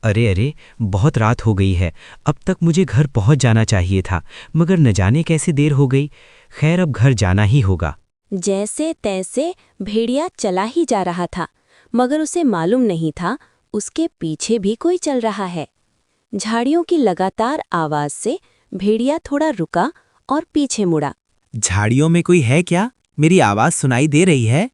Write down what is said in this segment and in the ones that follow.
अरे अरे, बहुत रात हो गई है। अब तक मुझे घर पहुंच जाना चाहिए था, मगर न जाने कैसे देर हो गई। खैर, अब घर जाना ही होगा। जैसे तैसे भेड़िया चला ही जा रहा था, मगर उसे मालूम नहीं था उसके पीछे भी कोई चल रहा है। झाड़ियों की लगातार आवाज से भेड़िया थोड़ा रुका और पीछे मुड़ा। झाड़ियों में कोई है क्या? मेरी आवाज सुनाई दे रही है?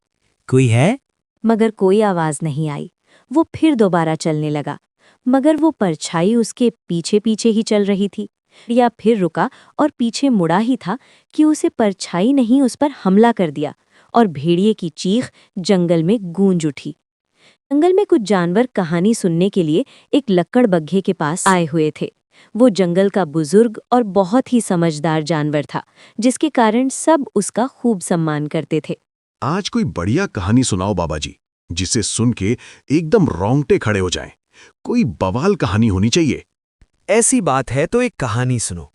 कोई है? मगर कोई आवाज नहीं आई। वो फिर दोबारा चलने लगा, मगर वो परछाई उसके पीछे पीछे ही चल रही थी। या फिर रुका और पीछे मुड़ा ही था कि उसे परछाई नहीं उस पर हमला कर दिया और भेड़िए की चीख जंगल में गूंज उठी। जंगल में कुछ जानवर कहानी सुनने के लिए एक लक्कड़बग्घे के पास आए हुए थे। वो जंगल का बुजुर्ग और बहुत ही समझदार जानवर था, जिसके कारण सब उसका खूब सम्मान करते थे। आज कोई बढ़िया कहानी सुनाओ बाबा जी, जिसे सुन के एकदम रोंगटे खड़े हो जाएं। कोई बवाल कहानी होनी चाहिए। ऐसी बात है तो एक कहानी सुनो।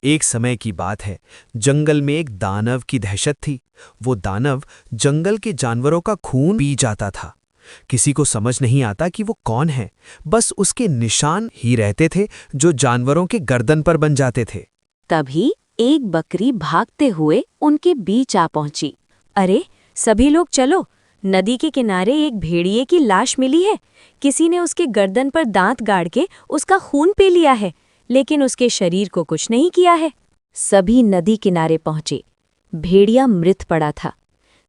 एक समय की बात है, जंगल में एक दानव की दहशत थी। वो दानव जंगल के जानवरों का खून पी जाता था। किसी को समझ नहीं आता कि वो कौन है, बस उसके निशान ही रहते थे जो जानवरों के गर्दन पर बन जाते थे। तभी एक बकरी भागते हुए उनके बीच आ पहुंची। अरे सभी लोग चलो, नदी के किनारे एक भेड़िए की लाश मिली है। किसी ने उसके गर्दन पर दांत गाड़ के उसका खून पी लिया है, लेकिन उसके शरीर को कुछ नहीं किया है। सभी नदी किनारे पहुंचे। भेड़िया मृत पड़ा था।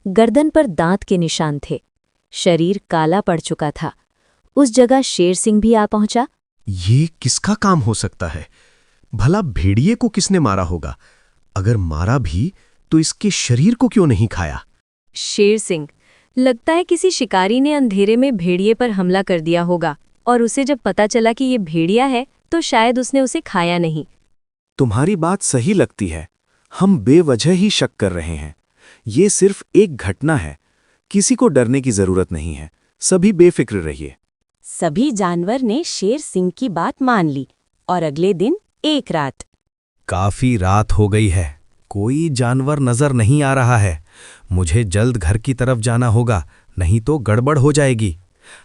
गर्दन पर दांत के निशान थे। शरीर काला पड़ चुका था। उस जगह शेर सिंह भी आ पहुंचा। ये किसका काम हो सकता है? भला भेड़िए को किसने मारा होगा? अगर मारा भी तो इसके शरीर को क्यों नहीं खाया? शेर सिंह, लगता है किसी शिकारी ने अंधेरे में भेड़िए पर हमला कर दिया होगा, और उसे जब पता चला कि ये भेड़िया है तो शायद उसने उसे खाया नहीं। तुम्हारी बात सही लगती है। हम बेवजह ही शक कर रहे हैं। ये सिर्फ एक घटना है। किसी को डरने की जरूरत नहीं है। सभी बेफिक्र रहिए। सभी जानवर ने शेर सिंह की बात मान ली, और अगले दिन एक रात। काफी रात हो गई है, कोई जानवर नजर नहीं आ रहा है। मुझे जल्द घर की तरफ जाना होगा, नहीं तो गड़बड़ हो जाएगी।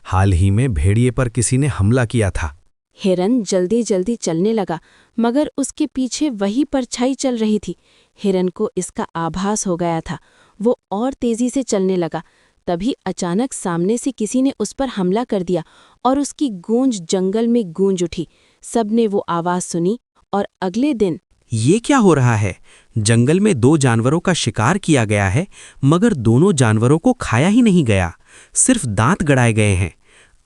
हाल ही में भेड़िए पर किसी ने हमला किया था। हिरन जल्दी जल्दी चलने लगा, मगर उसके पीछे वही परछाई चल रही थी। हिरन को इसका आभास हो गया था। वो और तेजी से चलने लगा। तभी अचानक सामने से किसी ने उस पर हमला कर दिया और उसकी गूंज जंगल में गूंज उठी। सबने वो आवाज सुनी, और अगले दिन ये क्या हो रहा है? जंगल में दो जानवरों का शिकार किया गया है, मगर दोनों जानवरों को खाया ही नहीं गया, सिर्फ दांत गड़ाए गए हैं।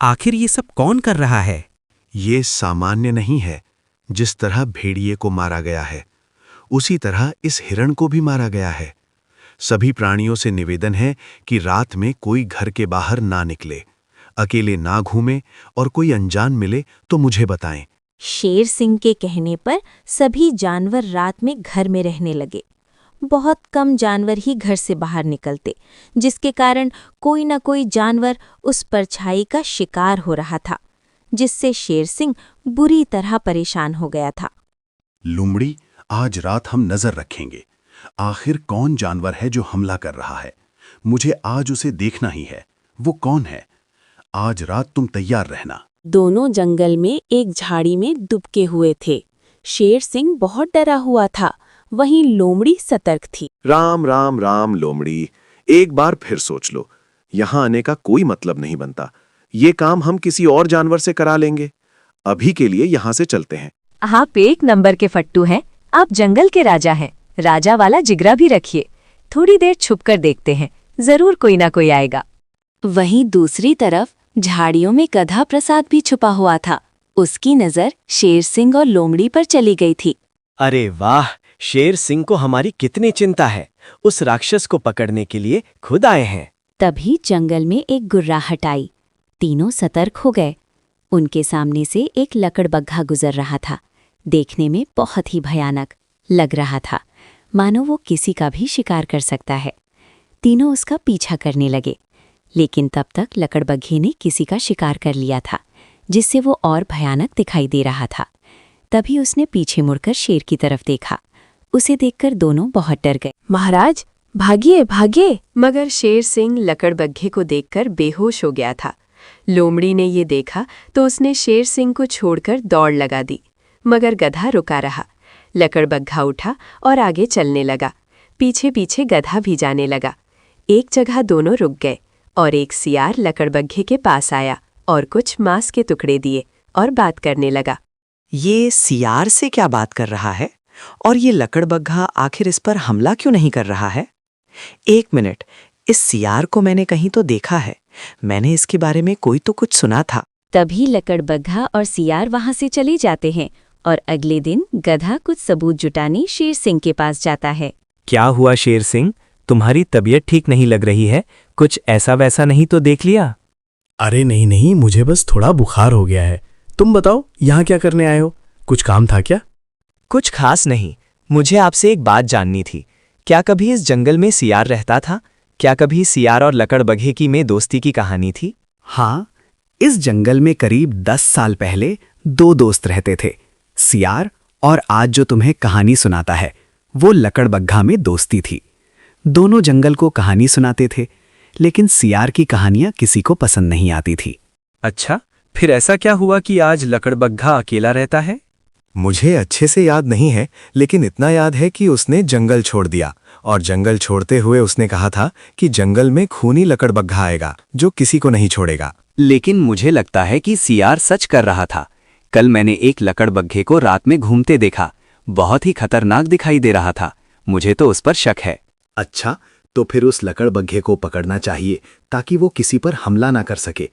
आखिर ये सब कौन कर रहा है? ये सामान्य नहीं है। जिस तरह भेड़िए को मारा गया है, उसी तरह इस हिरण को भी मारा गया है। सभी प्राणियों से निवेदन है कि रात में कोई घर के बाहर ना निकले, अकेले ना घूमे, और कोई अनजान मिले तो मुझे बताएं। शेर सिंह के कहने पर सभी जानवर रात में घर में रहने लगे। बहुत कम जानवर ही घर से बाहर निकलते, जिसके कारण कोई न कोई जानवर उस परछाई का शिकार हो रहा था, जिससे शेर सिंह बुरी तरह परेशान हो गया था। लुमड़ी, आज रात हम नजर रखेंगे। आखिर कौन जानवर है जो हमला कर रहा है? मुझे आज उसे देखना ही है। वो कौन है? आज रात तुम तैयार रहना। दोनों जंगल में एक झाड़ी में दुबके हुए थे। शेर सिंह बहुत डरा हुआ था, वहीं लोमड़ी सतर्क थी। राम राम राम लोमड़ी, एक बार फिर सोच लो। यहाँ आने का कोई मतलब नहीं बनता। ये काम हम किसी और जानवर से करा लेंगे। अभी के लिए यहाँ से चलते हैं। आप एक नंबर के फट्टू हैं। आप जंगल के राजा हैं। राजा वाला जिगरा भी रखिए। थोड़ी देर छुपकर देखते हैं, जरूर कोई ना कोई आएगा। वहीं दूसरी तरफ झाड़ियों में गधा प्रसाद भी छुपा हुआ था। उसकी नजर शेर सिंह और लोमड़ी पर चली गई थी। अरे वाह, शेर सिंह को हमारी कितनी चिंता है। उस राक्षस को पकड़ने के लिए खुद आए हैं। तभी जंगल में एक गुर्राहट आई। तीनों सतर्क हो गए। उनके सामने से एक लकड़बग्घा गुजर रहा था। देखने में बहुत ही भयानक लग रहा था, मानो वो किसी का भी शिकार कर सकता है। तीनों उसका पीछा करने लगे, लेकिन तब तक लकड़बग्घे ने किसी का शिकार कर लिया था, जिससे वो और भयानक दिखाई दे रहा था। तभी उसने पीछे मुड़कर शेर की तरफ देखा। उसे देखकर दोनों बहुत डर गए। महाराज, भागिए भागिए! मगर शेर सिंह लकड़बग्घे को देखकर बेहोश हो गया था। लोमड़ी ने ये देखा तो उसने शेर सिंह को छोड़कर दौड़ लगा दी, मगर गधा रुका रहा। लकड़बग्घा उठा और आगे चलने लगा। पीछे पीछे गधा भी जाने लगा। एक जगह दोनों रुक गए और एक सियार लकड़बग्घे के पास आया और कुछ मांस के टुकड़े दिए और बात करने लगा। ये सियार से क्या बात कर रहा है? और ये लकड़बग्घा आखिर इस पर हमला क्यों नहीं कर रहा है? एक मिनट, इस सियार को मैंने कहीं तो देखा है। मैंने इसके बारे में कोई तो कुछ सुना था। तभी लकड़बग्घा और सियार वहां से चले जाते हैं और अगले दिन गधा कुछ सबूत जुटाने शेर सिंह के पास जाता है। क्या हुआ शेर सिंह, तुम्हारी तबीयत ठीक नहीं लग रही है? कुछ ऐसा वैसा नहीं तो देख लिया? अरे नहीं नहीं, मुझे बस थोड़ा बुखार हो गया है। तुम बताओ, यहाँ क्या करने आए हो? कुछ काम था क्या? कुछ खास नहीं, मुझे आपसे एक बात जाननी थी। क्या कभी इस जंगल में सियार रहता था? क्या कभी सियार और लकड़बग्घे की में दोस्ती की कहानी थी? हाँ, इस जंगल में करीब 10 साल पहले 2 दोस्त रहते थे। सियार और आज जो तुम्हें कहानी सुनाता है वो लकड़बग्घा में दोस्ती थी। दोनों जंगल को कहानी सुनाते थे, लेकिन सियार की कहानियां किसी को पसंद नहीं आती थी। अच्छा, फिर ऐसा क्या हुआ कि आज लकड़बग्घा अकेला रहता है? मुझे अच्छे से याद नहीं है, लेकिन इतना याद है कि उसने जंगल छोड़ दिया और जंगल छोड़ते हुए उसने कहा था कि जंगल में खूनी लकड़बग्घा आएगा जो किसी को नहीं छोड़ेगा। लेकिन मुझे लगता है कि सियार सच कर रहा था। कल मैंने एक लकड़बग्घे को रात में घूमते देखा। बहुत ही खतरनाक दिखाई दे रहा था। मुझे तो उस पर शक है। अच्छा, तो फिर उस लकड़बग्घे को पकड़ना चाहिए ताकि वो किसी पर हमला ना कर सके।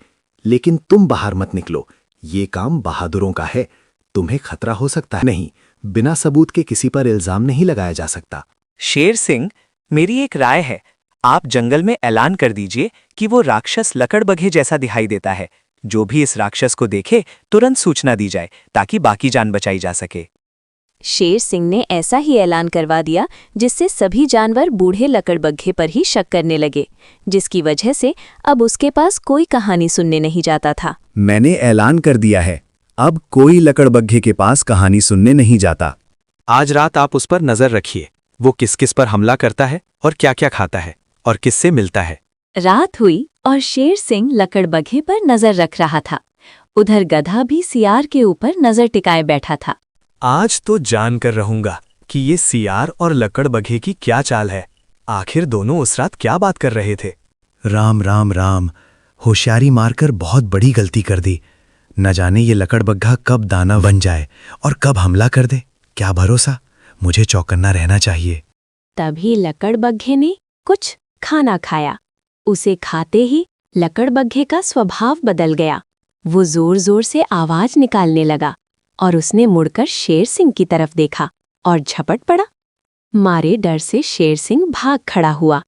लेकिन तुम बाहर मत निकलो, ये काम बहादुरों का है। तुम्हें खतरा हो सकता है। नहीं, बिना सबूत के किसी पर इल्जाम नहीं लगाया जा सकता। शेर सिंह, मेरी एक राय है। आप जंगल में ऐलान कर दीजिए कि वो राक्षस लकड़बग्घे जैसा दिखाई देता है। जो भी इस राक्षस को देखे तुरंत सूचना दी जाए ताकि बाकी जान बचाई जा सके। शेर सिंह ने ऐसा ही ऐलान करवा दिया जिससे सभी जानवर बूढ़े लकड़बग्घे पर ही शक करने लगे, जिसकी वजह से अब उसके पास कोई कहानी सुनने नहीं जाता था। मैंने ऐलान कर दिया है, अब कोई लकड़बग्घे के पास कहानी सुनने नहीं जाता। आज रात आप उस पर नजर रखिए, वो किस किस पर हमला करता है और क्या क्या खाता है और किससे मिलता है। रात हुई और शेर सिंह लकड़बग्घे पर नजर रख रहा था। उधर गधा भी सियार के ऊपर नजर टिकाए बैठा था। आज तो जान कर रहूंगा कि ये सियार और लकड़बग्घे की क्या चाल है। आखिर दोनों उस रात क्या बात कर रहे थे? राम राम राम, होशियारी मारकर बहुत बड़ी गलती कर दी। न जाने ये लकड़बग्घा कब दानव बन जाए और कब हमला कर दे। क्या भरोसा, मुझे चौकन्ना रहना चाहिए। तभी लकड़बग्घे ने कुछ खाना खाया। उसे खाते ही लकड़बग्घे का स्वभाव बदल गया। वो जोर जोर से आवाज निकालने लगा और उसने मुड़कर शेर सिंह की तरफ देखा और झपट पड़ा। मारे डर से शेर सिंह भाग खड़ा हुआ।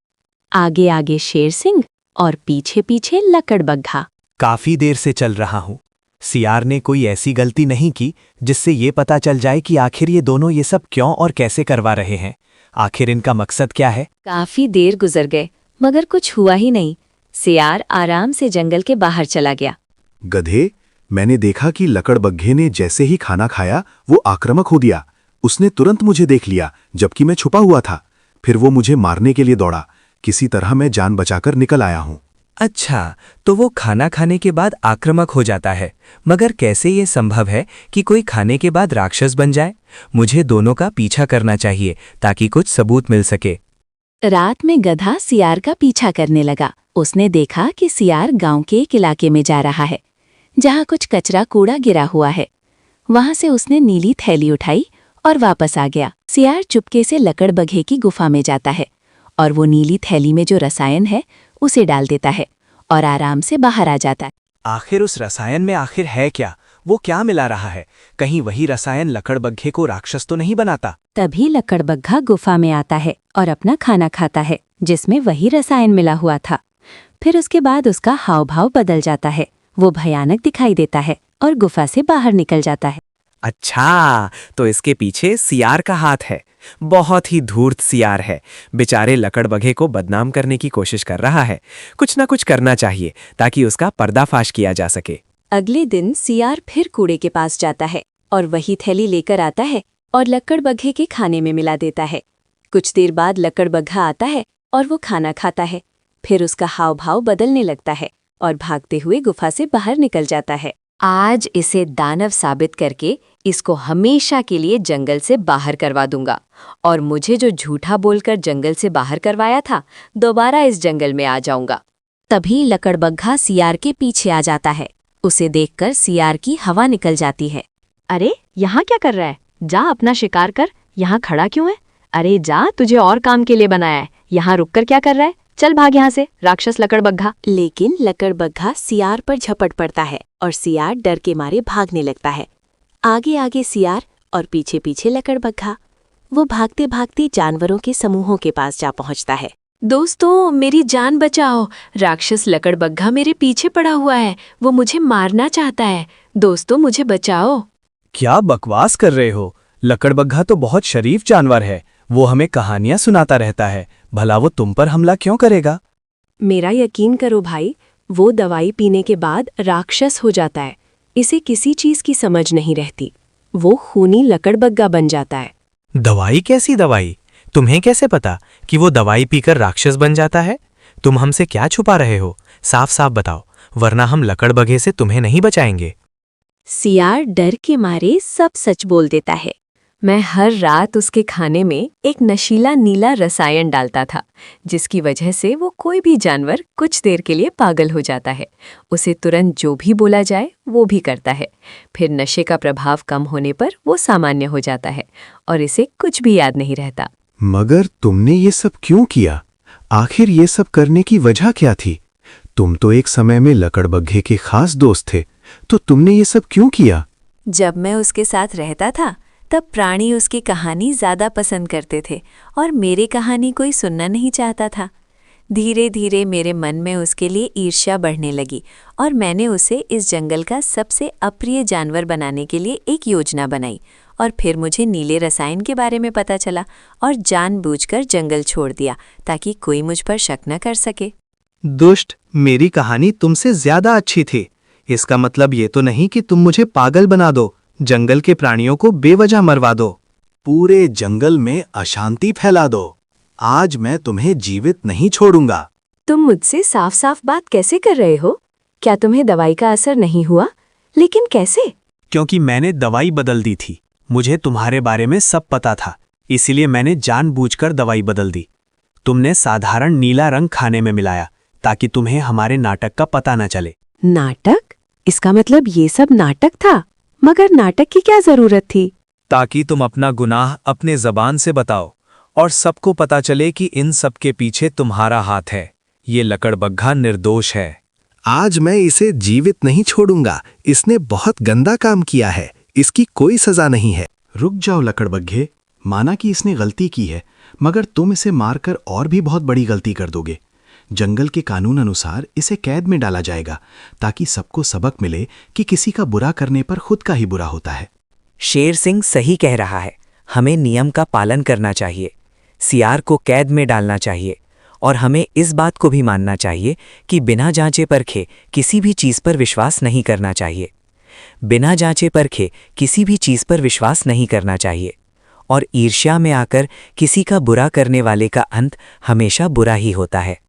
आगे आगे शेर सिंह और पीछे पीछे लकड़बग्घा। काफी देर से चल रहा हूं। सियार ने कोई ऐसी गलती नहीं की जिससे ये पता चल जाए कि आखिर ये दोनों ये सब क्यों और कैसे करवा रहे हैं। आखिर इनका मकसद क्या है? काफी देर गुजर गए मगर कुछ हुआ ही नहीं। सियार आराम से जंगल के बाहर चला गया। गधे, मैंने देखा कि लकड़बग्घे ने जैसे ही खाना खाया वो आक्रामक हो दिया। उसने तुरंत मुझे देख लिया जबकि मैं छुपा हुआ था। फिर वो मुझे मारने के लिए दौड़ा। किसी तरह मैं जान बचाकर निकल आया हूं। अच्छा, तो वो खाना खाने के बाद आक्रामक हो जाता है, मगर कैसे ये संभव है कि कोई खाने के बाद राक्षस बन जाए? मुझे दोनों का पीछा करना चाहिए ताकि कुछ सबूत मिल सके। रात में गधा सियार का पीछा करने लगा। उसने देखा कि सियार गांव के एक इलाके में जा रहा है जहां कुछ कचरा कूड़ा गिरा हुआ है। वहां से उसने नीली थैली उठाई और वापस आ गया। सियार चुपके से लकड़बग्घे की गुफा में जाता है और वो नीली थैली में जो रसायन है उसे डाल देता है और आराम से बाहर आ जाता है। आखिर उस रसायन में आखिर है क्या? वो क्या मिला रहा है? कहीं वही रसायन लकड़बग्घे को राक्षस तो नहीं बनाता? तभी लकड़बग्घा गुफा में आता है और अपना खाना खाता है जिसमें वही रसायन मिला हुआ था। फिर उसके बाद उसका हाव भाव बदल जाता है। वो भयानक दिखाई देता है और गुफा से बाहर निकल जाता है। अच्छा, तो इसके पीछे सियार का हाथ है। बहुत ही धूर्त सियार है। बेचारे लकड़बग्घे को बदनाम करने की कोशिश कर रहा है। कुछ ना कुछ करना चाहिए ताकि उसका पर्दाफाश किया जा सके। अगले दिन सियार फिर कूड़े के पास जाता है और वही थैली लेकर आता है और लकड़बग्घे के खाने में मिला देता है। कुछ देर बाद लकड़बग्घा आता है और वो खाना खाता है। फिर उसका हाव भाव बदलने लगता है और भागते हुए गुफा से बाहर निकल जाता है। आज इसे दानव साबित करके इसको हमेशा के लिए जंगल से बाहर करवा दूंगा, और मुझे जो झूठा बोलकर जंगल से बाहर करवाया था, दोबारा इस जंगल में आ जाऊंगा। तभी लकड़बग्घा सियार के पीछे आ जाता है। उसे देखकर सियार की हवा निकल जाती है। अरे यहाँ क्या कर रहा है? जा अपना शिकार कर, यहाँ खड़ा क्यों है? अरे जा, तुझे और काम के लिए बनाया है, यहाँ रुककर क्या कर रहा है? चल भाग यहाँ से, राक्षस लकड़बग्घा। लेकिन लकड़बग्घा सियार पर झपट पड़ता है और सियार डर के मारे भागने लगता है। आगे आगे सियार और पीछे पीछे लकड़बग्घा। वो भागते भागते जानवरों के समूहों के पास जा पहुंचता है। दोस्तों, मेरी जान बचाओ, राक्षस लकड़बग्घा मेरे पीछे पड़ा हुआ है, वो मुझे मारना चाहता है। दोस्तों, मुझे बचाओ। क्या बकवास कर रहे हो? लकड़बग्घा तो बहुत शरीफ जानवर है, वो हमें कहानियां सुनाता रहता है, भला वो तुम पर हमला क्यों करेगा? मेरा यकीन करो भाई, वो दवाई पीने के बाद राक्षस हो जाता है। इसे किसी चीज की समझ नहीं रहती, वो खूनी लकड़बग्घा बन जाता है। दवाई? कैसी दवाई? तुम्हें कैसे पता कि वो दवाई पीकर राक्षस बन जाता है? तुम हमसे क्या छुपा रहे हो? साफ साफ बताओ, वरना हम लकड़बग्घे से तुम्हें नहीं बचाएंगे। सियार डर के मारे सब सच बोल देता है। मैं हर रात उसके खाने में एक नशीला नीला रसायन डालता था, जिसकी वजह से वो कोई भी जानवर कुछ देर के लिए पागल हो जाता है। उसे तुरंत जो भी बोला जाए वो भी करता है। फिर नशे का प्रभाव कम होने पर वो सामान्य हो जाता है और इसे कुछ भी याद नहीं रहता। मगर तुमने ये सब क्यों किया? आखिर ये सब करने की वजह क्या थी? तुम तो एक समय में लकड़बग्घे के खास दोस्त थे, तो तुमने ये सब क्यों किया? जब मैं उसके साथ रहता था तब प्राणी उसकी कहानी ज़्यादा पसंद करते थे और मेरी कहानी कोई सुनना नहीं चाहता था। धीरे धीरे मेरे मन में उसके लिए ईर्ष्या बढ़ने लगी और मैंने उसे इस जंगल का सबसे अप्रिय जानवर बनाने के लिए एक योजना बनाई। और फिर मुझे नीले रसायन के बारे में पता चला और जानबूझकर जंगल छोड़ दिया ताकि कोई मुझ पर शक न कर सके। दुष्ट, मेरी कहानी तुमसे ज्यादा अच्छी थी। इसका मतलब ये तो नहीं कि तुम मुझे पागल बना दो, जंगल के प्राणियों को बेवजह मरवा दो, पूरे जंगल में अशांति फैला दो। आज मैं तुम्हें जीवित नहीं छोड़ूंगा। तुम मुझसे साफ साफ बात कैसे कर रहे हो? क्या तुम्हें दवाई का असर नहीं हुआ? लेकिन कैसे? क्योंकि मैंने दवाई बदल दी थी। मुझे तुम्हारे बारे में सब पता था, इसीलिए मैंने जानबूझकर दवाई बदल दी। तुमने साधारण नीला रंग खाने में मिलाया ताकि तुम्हें हमारे नाटक का पता न चले। नाटक? इसका मतलब ये सब नाटक था? मगर नाटक की क्या जरूरत थी? ताकि तुम अपना गुनाह अपने जबान से बताओ और सबको पता चले कि इन सब के पीछे तुम्हारा हाथ है। ये लकड़बग्घा निर्दोष है। आज मैं इसे जीवित नहीं छोड़ूंगा। इसने बहुत गंदा काम किया है, इसकी कोई सजा नहीं है। रुक जाओ लकड़बग्घे, माना कि इसने गलती की है, मगर तुम इसे मारकर और भी बहुत बड़ी गलती कर दोगे। जंगल के कानून अनुसार इसे कैद में डाला जाएगा ताकि सबको सबक मिले कि किसी का बुरा करने पर खुद का ही बुरा होता है। शेर सिंह सही कह रहा है, हमें नियम का पालन करना चाहिए। सियार को कैद में डालना चाहिए और हमें इस बात को भी मानना चाहिए कि बिना जांचे परखे किसी भी चीज़ पर विश्वास नहीं करना चाहिए। बिना जांचे परखे किसी भी चीज़ पर विश्वास नहीं करना चाहिए और ईर्ष्या में आकर किसी का बुरा करने वाले का अंत हमेशा बुरा ही होता है।